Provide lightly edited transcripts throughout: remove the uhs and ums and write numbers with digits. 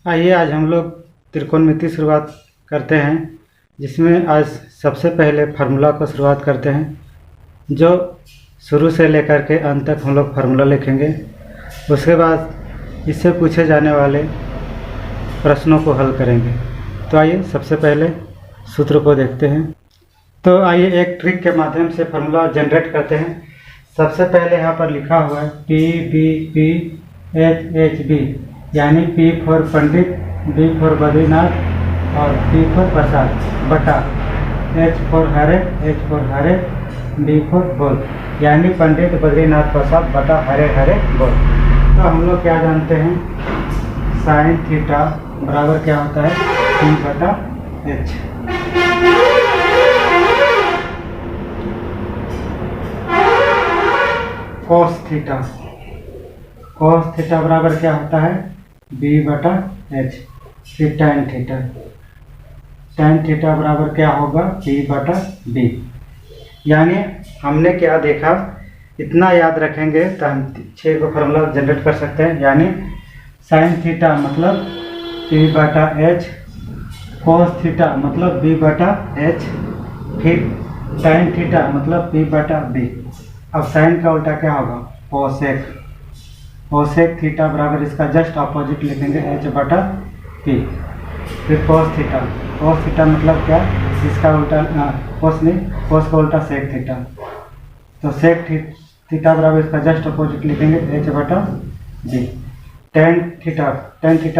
आइए आज हम लोग त्रिकोणमिति शुरुआत करते हैं, जिसमें आज सबसे पहले फार्मूला को शुरुआत करते हैं, जो शुरू से लेकर के अंत तक हम लोग फार्मूला लिखेंगे। उसके बाद इससे पूछे जाने वाले प्रश्नों को हल करेंगे। तो आइए सबसे पहले सूत्र को देखते हैं। तो आइए एक ट्रिक के माध्यम से फार्मूला जनरेट करते हैं। सबसे पहले यहाँ पर लिखा हुआ है PBP HHB, यानी P for Pandit, B for Badrinath और P फॉर प्रसाद बटा H for Hare, B for बोल, यानी पंडित बद्रीनाथ प्रसाद बटा हरे हरे बोल। तो हम लोग क्या जानते हैं, साइन थीटा बराबर क्या होता है P बटा H। कॉस थीटा बराबर क्या होता है B बटा H। फिर टैन थीटा बराबर क्या होगा P बटा B। यानी हमने क्या देखा, इतना याद रखेंगे तो हम 6 को फार्मूला जनरेट कर सकते हैं। यानी साइन थीटा मतलब P बटा H, कॉस थीटा मतलब B बटा H, फिर टैन थीटा मतलब P बटा B। अब साइन का उल्टा क्या होगा कोसेक थीटा बराबर इसका जस्ट अपोजिट लिखेंगे H बटा P। फिर कॉस थीटा मतलब क्या, इसका उल्टा कोस का उल्टा सेक थीटा, तो सेक थीटा बराबर इसका जस्ट अपोजिट लिखेंगे H बटा B। टैन थीटा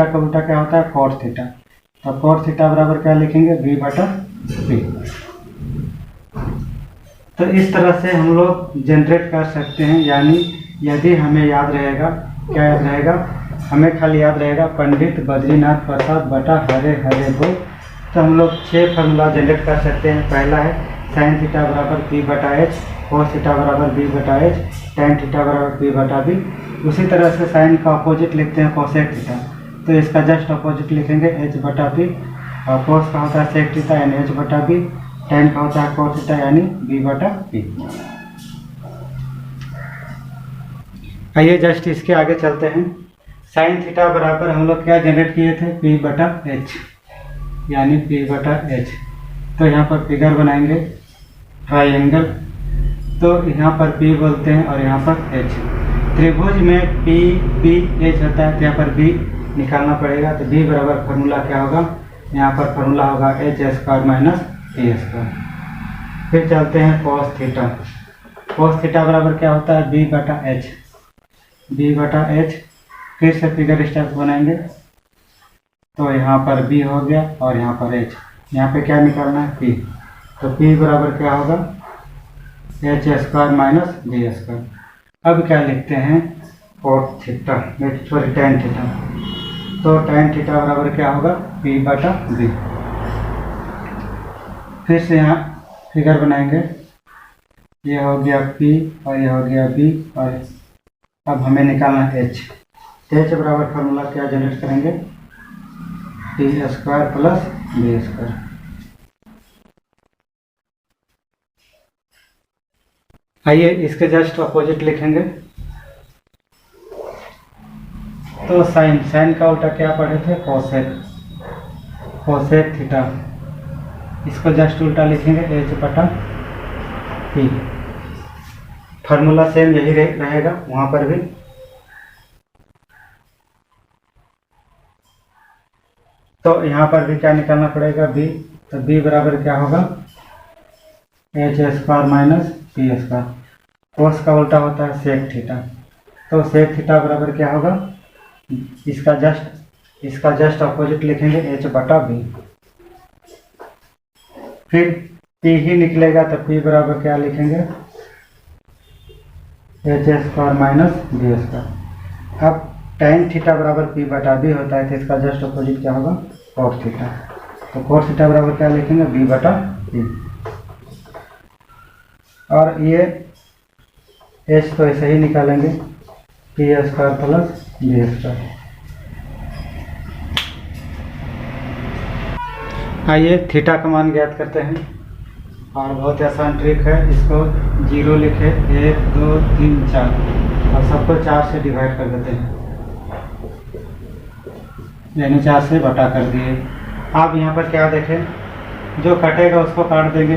का उल्टा क्या होता है कॉट थीटा, तो कॉट थीटा बराबर क्या लिखेंगे B बटा B। तो इस तरह से हम लोग जनरेट कर सकते हैं। यानी यदि हमें याद रहेगा, क्या याद रहेगा, हमें खाली याद रहेगा पंडित बद्रीनाथ प्रसाद बटा हरे हरे बोल, तो हम लोग 6 फार्मूला जनरेट कर सकते हैं। पहला है साइन थीटा बराबर P बटा H, कॉस थीटा बराबर B बटा H, टैन थीटा बराबर P बटा B। उसी तरह से साइन का अपोजिट लिखते हैं कोसेक थीटा, तो इसका जस्ट अपोजिट लिखेंगे H बटा P। और कॉस का होता है सेक थीटा यानी H बटा B, टैन का होता है कॉस थीटा यानी B बटा P। आइए जस्ट इसके आगे चलते हैं। साइन थीटा बराबर हम लोग क्या जनरेट किए थे P बटा H, यानी P बटा H। तो यहाँ पर फिगर बनाएंगे ट्राइंगल, तो यहाँ पर P बोलते हैं और यहाँ पर H। त्रिभुज में P B H होता है, तो यहाँ पर B निकालना पड़ेगा। तो B बराबर फार्मूला क्या होगा, यहाँ पर फार्मूला होगा H square minus P square. फिर चलते हैं कॉस थीटा बराबर क्या होता है B बटा H। फिर से फिगर स्टेप बनाएंगे, तो यहाँ पर B हो गया और यहाँ पर H, यहाँ पे क्या निकालना है P, तो P बराबर क्या होगा H square minus B square. अब क्या लिखते हैं टैन थीटा, तो टैन थीटा बराबर क्या होगा P बटा B। फिर से यहाँ फिगर बनाएंगे, ये हो गया P और ये हो गया B, और अब हमें निकालना है H बराबर फार्मूला क्या जनरेट करेंगे P square plus B square. आइए इसके जस्ट अपोजिट लिखेंगे, तो साइन का उल्टा क्या पढ़े थे कोसेक थीटा, इसको जस्ट उल्टा लिखेंगे H बटा P। फार्मूला सेम यही रहेगा वहाँ पर भी। तो यहाँ पर भी क्या निकालना पड़ेगा B, तो B बराबर क्या होगा H square minus P square. Cos का उल्टा होता है सेक थीटा, तो सेक थीटा बराबर क्या होगा, इसका जस्ट अपोजिट लिखेंगे H बटा B। फिर P ही निकलेगा, तो P बराबर क्या लिखेंगे H square minus B square. अब टैन थीटा बराबर P बटा B होता है, तो इसका जस्ट अपोजिट क्या होगा कॉट थीटा, तो कॉट थीटा बराबर क्या लिखेंगे B बटा B। और ये H तो ऐसे ही निकालेंगे P square plus B square. आइए थीटा का मान ज्ञात करते हैं, और बहुत ही आसान ट्रिक है। इसको 0 लिखे 1 2 3 4 और सबको 4 से डिवाइड कर देते हैं। यानी 4 से बटा कर दिए। आप यहाँ पर क्या देखें, जो कटेगा उसको काट देंगे।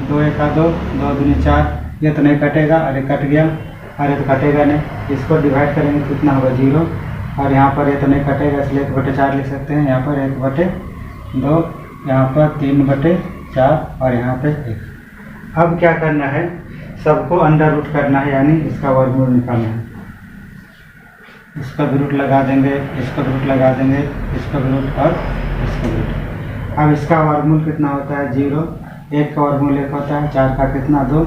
2 एका 2, 2 दूनी 4, ये तो नहीं कटेगा, अरे कट गया, अरे तो कटेगा नहीं। इसको डिवाइड करेंगे तो कितना होगा 0, और यहाँ पर ये तो नहीं कटेगा इसलिए 1/4 लिख सकते हैं। यहाँ पर 1/2, यहाँ पर 3/4 और यहाँ पे 1। अब क्या करना है, सबको अंडर रूट करना है, यानी इसका वर्गमूल निकालना है। इसका भी रूट लगा देंगे, इसका भी रूट लगा देंगे, इसका भी रूट और इसका भी रूट। अब इसका वर्गमूल कितना होता है 0, 1 का वर्गमूल 1 होता है, 4 का कितना 2,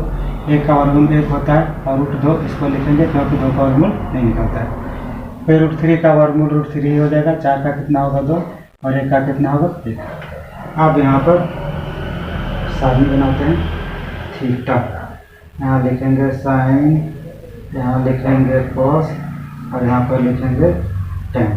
1 का वर्गमूल 1 होता है और रूट 2 इसको लिखेंगे क्योंकि 2 का वर्गमूल नहीं निकलता है। फिर रूट 3 का वर्गमूल रूट 3 हो जाएगा, 4 का कितना होगा 2 और 1 का कितना होगा 1। अब यहाँ पर साइन बनाते हैं थीटा, यहाँ लिखेंगे साइन, यहाँ लिखेंगे कॉस और यहाँ पर लिखेंगे tan।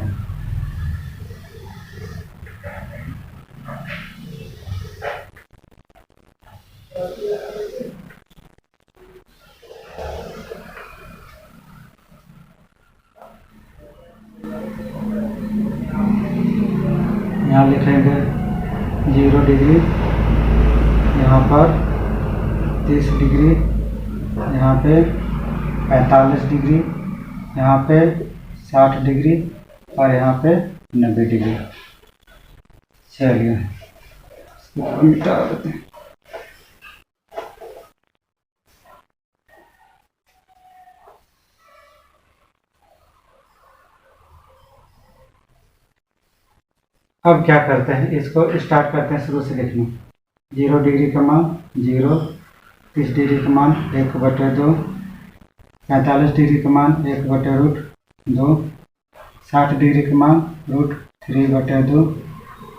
यहाँ लिखेंगे 0 डिग्री, यहाँ पर 30 डिग्री, यहाँ पे 45 डिग्री, यहाँ पे 60 डिग्री और यहाँ पे 90 डिग्री। चलिए इसको मिटा देते हैं। अब क्या करते हैं, इसको स्टार्ट करते हैं शुरू से लिखना। 0 डिग्री का मान 0, 30 डिग्री का मान 1/2, 45 डिग्री का मान 1/√2, 60 डिग्री का मान √3/2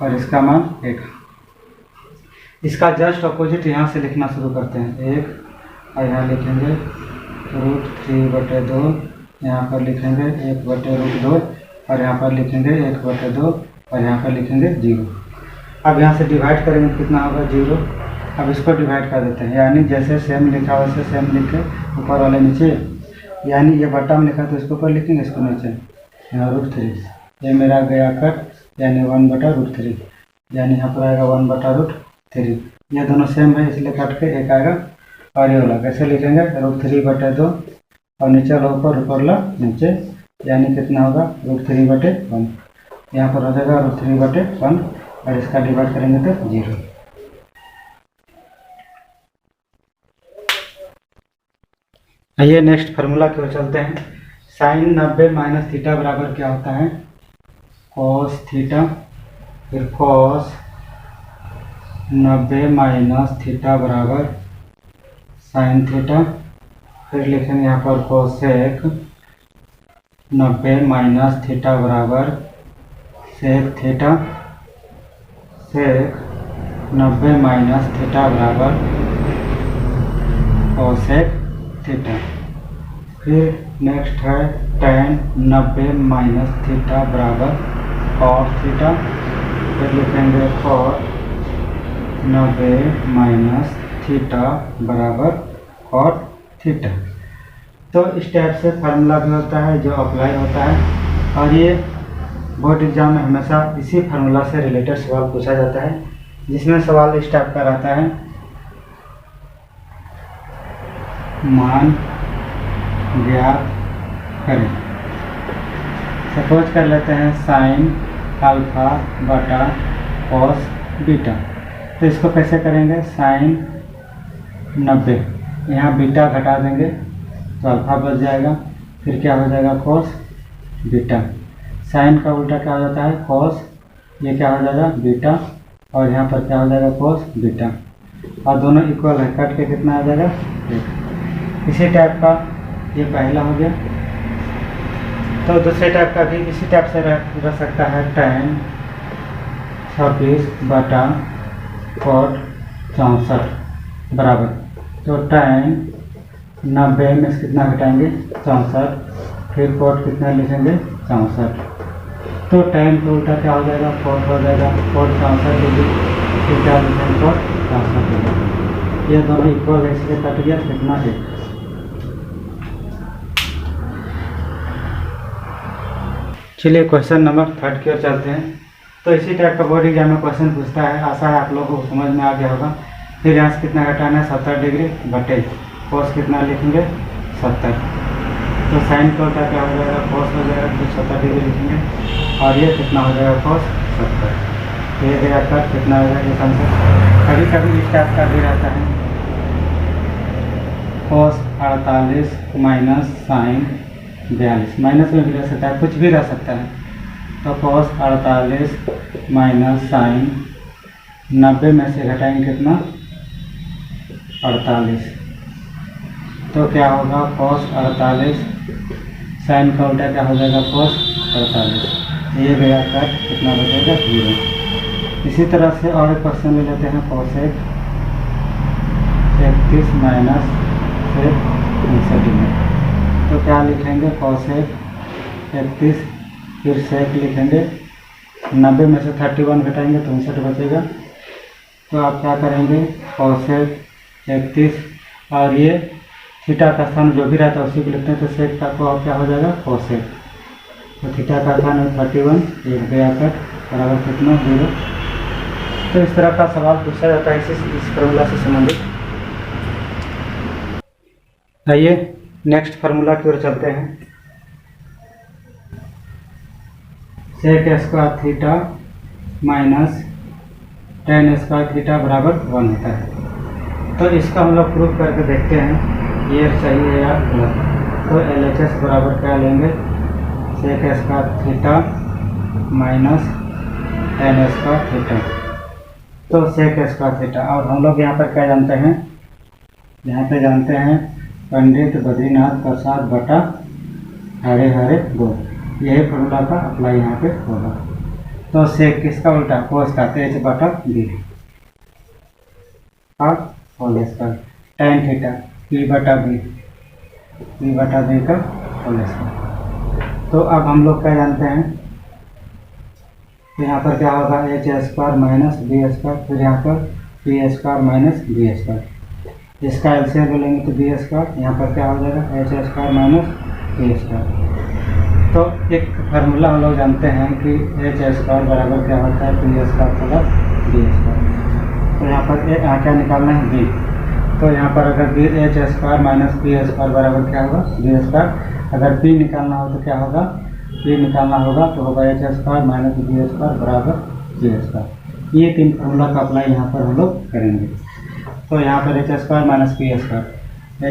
और इसका मान 1। इसका जस्ट अपोजिट यहाँ से लिखना शुरू करते हैं। 1 और यहाँ लिखेंगे √3/2, यहाँ पर लिखेंगे 1/√2 और यहाँ पर लिखेंगे 1/2 और यहाँ पर लिखेंगे 0। अब यहाँ से डिवाइड करेंगे कितना होगा 0। अब इसको डिवाइड कर देते हैं, यानी जैसे सेम लिखा वैसे सेम लिखे, ऊपर वाले नीचे, यानी ये बटा में लिखा तो इसके ऊपर लिखेंगे, इसको नीचे। यहाँ √3, ये मेरा गया कट, यानी 1/√3, यानी यहाँ पर आएगा 1/√3। ये दोनों सेम है इसलिए कट के 1 आएगा और ये वाला कैसे लिखेंगे √3/2 और नीचे वाला ऊपर, ऊपर वाला नीचे, यानी कितना होगा √3/1। यहाँ पर हो जाएगा √3/1 और इसका डिवाइड करेंगे तो 0। आइए नेक्स्ट फार्मूला की ओर चलते हैं। साइन 90 माइनस थीटा बराबर क्या होता है cos थीटा, फिर cos 90 माइनस थीटा बराबर साइन थीटा, फिर लिखेंगे यहाँ पर कोसेक 90 माइनस थीटा बराबर सेक थीटा, सेक 90 माइनस थीटा बराबर कोसेक थीटा। फिर नेक्स्ट है tan 90 माइनस थीटा बराबर cos थीटा, फिर लिखेंगे cos 90 माइनस थीटा बराबर cot थीटा। तो इस टाइप से फार्मूला भी होता है जो अप्लाई होता है, और ये बोर्ड एग्जाम में हमेशा इसी फार्मूला से रिलेटेड सवाल पूछा जाता है, जिसमें सवाल इस टाइप का रहता है, मान ज्ञात करें। सपोज कर लेते हैं साइन अल्फा बटा कॉस बीटा, तो इसको कैसे करेंगे, साइन 90, यहाँ बीटा घटा देंगे तो अल्फा बच जाएगा, फिर क्या हो जाएगा कॉस बीटा। साइन का उल्टा क्या हो जाता है कॉस, ये क्या हो जाएगा बीटा, और यहाँ पर क्या हो जाएगा कॉस बीटा, और दोनों इक्वल है, कट के कितना आ जाएगा 1। इसी टाइप का ये पहला हो गया। तो दूसरे टाइप का भी इसी टाइप से रह सकता है, tan 26 बटा cot 64 बराबर, तो tan 90 में से कितना घटाएंगे 64, फिर cot कितना लिखेंगे 64, तो tan का उल्टा क्या हो जाएगा cot हो जाएगा, cot 64 डिग्री, फिर क्या लिखेंगे cot 64 डिग्री। ये दोनों इक्वल है इसलिए कट गया कितना 1। चलिए क्वेश्चन नंबर 3 की ओर चलते हैं। तो इसी टाइप का बोर्ड एग्जाम में क्वेश्चन पूछता है। आशा है आप लोगों को समझ में आ गया होगा। फिर यहाँ से कितना घटाना है, 70 डिग्री बटे कॉस कितना लिखेंगे 70। तो साइन का उल्टा क्या हो जाएगा, कॉस हो जाएगा, तो 70 डिग्री लिखेंगे और ये कितना हो जाएगा कॉस 70। ये गया कर कितना हो जाएगा आंसर। कभी कभी इस टाइप का भी रहता है, कॉस 48 माइनस साइन 42, माइनस में भी रह सकता है, कुछ भी रह सकता है। तो कॉस 48 माइनस साइन 90 में से घटाएंगे कितना 48, तो क्या होगा कॉस 48 साइन का उल्टा क्या हो जाएगा कॉस 48। ये गया कर कितना बचेगा 0। इसी तरह से और एक क्वेश्चन ले लेते हैं, कोसेक 31 माइनस सेक 59 डिग्री। तो क्या लिखेंगे कोसेक 31 फिर सेक लिखेंगे, 90 में से 31 घटाएंगे तो 59 बचेगा। तो आप क्या करेंगे कोसेक 31 और ये थीटा का स्थान जो भी रहता है उसी को लिखते हैं, तो सेक का को क्या हो जाएगा कोसेक। तो थीटा का स्थान है 31, एक गया कर बराबर कितना 0। तो इस तरह का सवाल पूछा जाता है इस फार्मूला से संबंधित। आइए नेक्स्ट फार्मूला की ओर चलते हैं। Sec square theta minus tan square theta बराबर 1 होता है। तो इसका हम लोग प्रूफ करके देखते हैं ये सही है या गलत। तो LHS बराबर क्या लेंगे, sec square theta minus tan square theta. तो सेक स्क्वायर थीटा, और हम लोग यहाँ पर क्या जानते हैं, यहाँ पे जानते हैं पंडित बद्रीनाथ प्रसाद बटा हरे हरे गोल। यही फार्मूला का अप्लाई यहाँ पे होगा। तो सेक किसका उल्टा कोस का, h बटा b और whole square tan theta p बटा b का होल स्क्वायर। तो अब हम लोग क्या जानते हैं, तो यहाँ पर क्या होगा h square minus B square, फिर यहाँ पर p square minus B square. इसका एलसीएम लेंगे तो बी स्क्वायर, यहाँ पर क्या हो जाएगा h square minus p square. तो एक फार्मूला हम लोग जानते हैं कि h स्क्वायर बराबर क्या होता है p square plus b square. तो यहाँ पर क्या निकालना है b। तो यहाँ पर अगर h square minus p square बराबर क्या होगा b स्क्वायर। अगर p निकालना हो तो क्या होगा, p निकालना होगा तो होगा h square minus b square बराबर b स्क्वायर। ये तीन फार्मूला का अप्लाई यहाँ पर हम लोग करेंगे। तो यहाँ पर h square minus p square,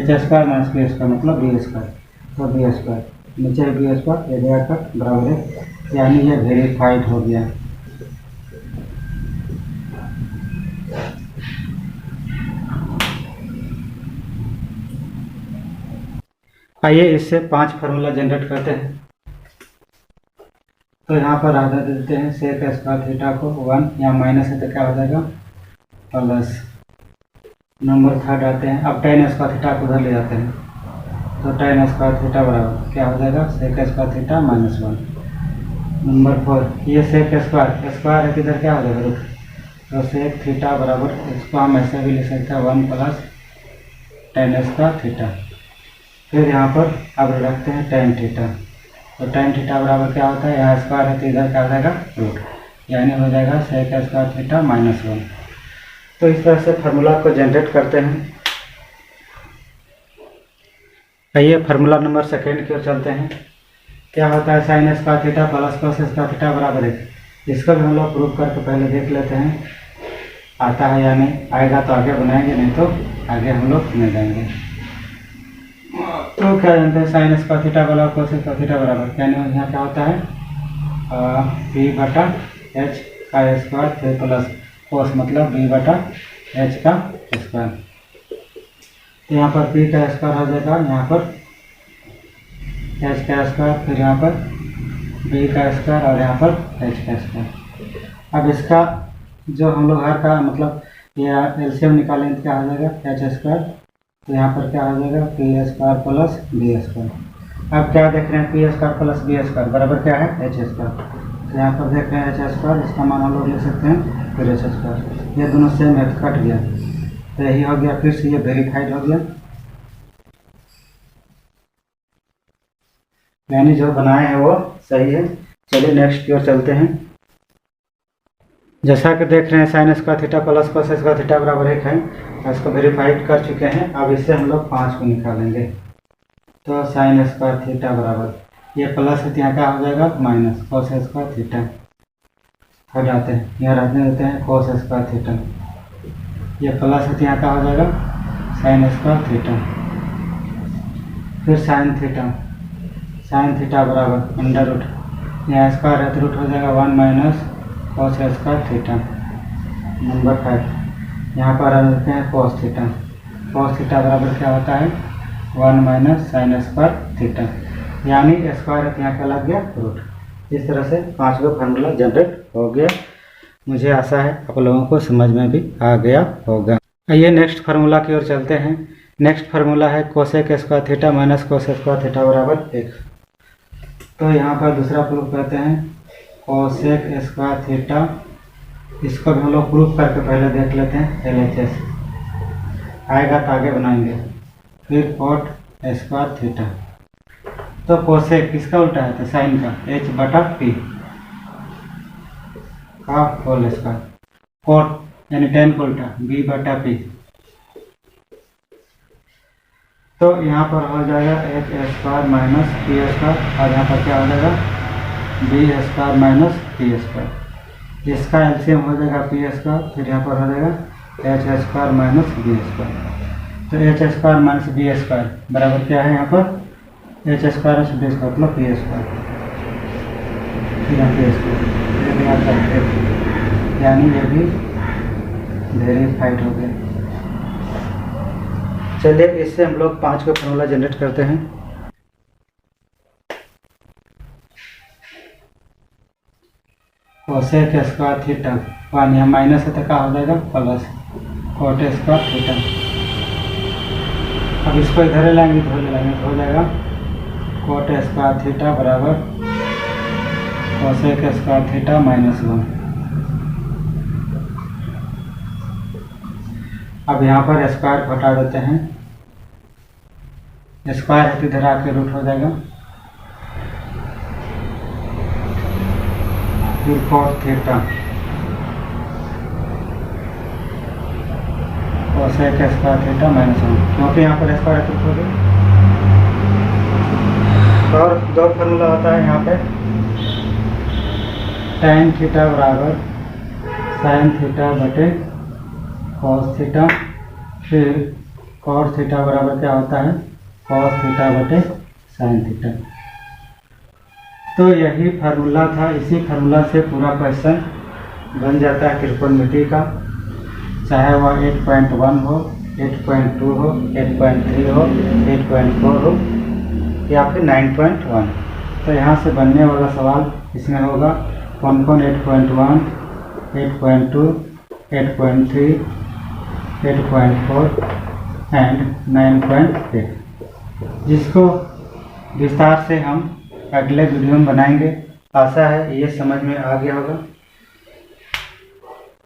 h square minus p square मतलब b स्क्वायर। तो b स्क्वायर नीचे b स्क्वायर एरिया का बराबर है, यानी ये वेरीफाइड हो गया। आइए इससे 5 फार्मूला जनरेट करते हैं। तो यहाँ पर आधा दे देते हैं सेक स्क्वायर थीटा को 1, यहाँ माइनस है तो क्या हो जाएगा प्लस। नंबर थर्ड आते हैं, अब टेन स्क्वायर थीटा को उधर ले जाते हैं। तो टेन स्क्वायर थीटा बराबर क्या हो जाएगा sec square theta minus 1। Number 4 ये सेक स्क्वायर है, किधर क्या हो जाएगा रुट। तो सेक थीटा बराबर, इसको हम ऐसे भी लिख सकते हैं 1 प्लस टेन स्क्वायर थीटा। फिर यहाँ पर अब रखते हैं टेन थीटा। तो टेन थीटा बराबर क्या होता है, यहाँ स्क्वायर है तो इधर क्या हो जाएगा रूट, यानी हो जाएगा सेक स्क्वायर थीटा माइनस 1। तो इस तरह से फार्मूला को जनरेट करते हैं। आइए फार्मूला नंबर सेकेंड की ओर चलते हैं। क्या होता है sine square theta plus cos square theta बराबर है। इसको भी हम लोग प्रूफ करके पहले देख लेते हैं आता है या नहीं। आएगा तो आगे बनाएंगे, नहीं तो आगे हम लोग नहीं जाएंगे। तो क्या जानते हैं साइन स्क्वायर थीटा बराबर कॉस स्क्वायर थीटा बराबर, यानी यहाँ क्या होता है b बटा h का स्क्वायर फिर प्लस कॉस मतलब b बटा h का स्क्वायर। तो यहाँ पर p का स्क्वायर हो जाएगा, यहाँ पर h का स्क्वायर, फिर यहाँ पर b का स्क्वायर और यहाँ पर h का स्क्वायर। अब इसका जो हम लोग हर का मतलब ये एलसीएम निकालेंगे तो क्या हो जाएगा h स्क्वायर। तो यहाँ पर क्या हो जाएगा P square plus B square. अब क्या देख रहे हैं P square plus B square बराबर क्या है एच स्क्वायर। तो यहाँ पर देख रहे हैं एच स्क्वायर, इसका मान हम लोग लिख सकते हैं फिर एच स्क्वायर। ये दोनों सेम है कट गया, तो यही हो गया, फिर से ये वेरीफाइड हो गया, यानी जो बनाए हैं वो सही है। चलिए नेक्स्ट की ओर चलते हैं। जैसा कि देख रहे हैं sine square theta plus cos square theta बराबर 1 है, इसको वेरीफाइड कर चुके हैं। अब इससे हम लोग 5 को निकालेंगे। तो साइन स्क्वायर थीटा बराबर ये प्लस है, यहाँ क्या हो जाएगा माइनस कोस स्क्वायर थीटा, हट जाते हैं, यहाँ रखने देते हैं कोस स्क्वायर थीटा। ये प्लस है, यहाँ क्या हो जाएगा साइन स्क्वायर थीटा, फिर साइन थीटा बराबर अंडर रूट, यहाँ स्क्वायर है तो रूट हो जाएगा 1 minus cos square theta. Number 5 यहाँ पर आ देते हैं कोस थीटा बराबर क्या होता है 1 माइनस साइन स्क्वायर थीटा, यानी स्क्वायर है यहाँ क्या लग गया रूट। इस तरह से 5 का फार्मूला जनरेट हो गया। मुझे आशा है आप लोगों को समझ में भी आ गया होगा। आइए नेक्स्ट फार्मूला की ओर चलते हैं। नेक्स्ट फार्मूला है cosec square theta minus cos square theta बराबर 1। तो यहाँ पर दूसरा प्रूफ कहते हैं कोसेक स्क्वायर थीटा, इसको भी हम लोग प्रूफ करके पहले देख लेते हैं। LHS आएगा तो आगे बनाएंगे। फिर कोट स्क्वायर थीटा, तो कोसेक किसका उल्टा है तो साइन का H/P का होल स्क्वायर, कोट यानी tan का उल्टा B/P। तो यहाँ पर हो जाएगा H square minus P square, और यहाँ पर क्या हो जाएगा B square minus P square. इसका एलसीएम हो जाएगा P स्क्वायर, फिर यहाँ पर हो जाएगा H square minus B square. तो H square minus B square बराबर क्या है यहाँ पर H square minus B square मतलब P स्क्वायर, फिर यहाँ P स्क्वायर, यानी ये भी वेरीफाइड हो गया। चलिए इससे हम लोग 5 का फॉर्मूला जनरेट करते हैं। कोसेक स्क्वायर थीटा 1, यहाँ माइनस है तो क्या हो जाएगा प्लस कोट स्क्वायर थीटा। अब इसको इधर लाएंगे तो हो जाएगा कोट स्क्वायर थीटा बराबर कोसेक स्क्वायर थीटा माइनस 1। अब यहाँ पर स्क्वायर घटा देते हैं, स्क्वायर है तो इधर आके रूट हो जाएगा, फिर cot theta cosec square theta minus 1, क्योंकि यहाँ पर स्क्वायर है तो गया। और दो फॉर्मूला होता है यहाँ पे tan थीटा बराबर साइन थीटा बटे कॉस थीटा, फिर कॉस थीटा बराबर क्या होता है कॉस थीटा बटे साइन थीटा। तो यही फार्मूला था, इसी फार्मूला से पूरा क्वेश्चन बन जाता है त्रिकोणमिति का, चाहे वह 8.1 हो, 8.2 हो, 8.3 हो, 8.4 हो या फिर 9.1। तो यहाँ से बनने वाला सवाल इसमें होगा कौन 8.1, 8.2, 8.3, 8.4 एंड 9.8, जिसको विस्तार से हम अगले वीडियो में बनाएंगे। आशा है ये समझ में आ गया होगा।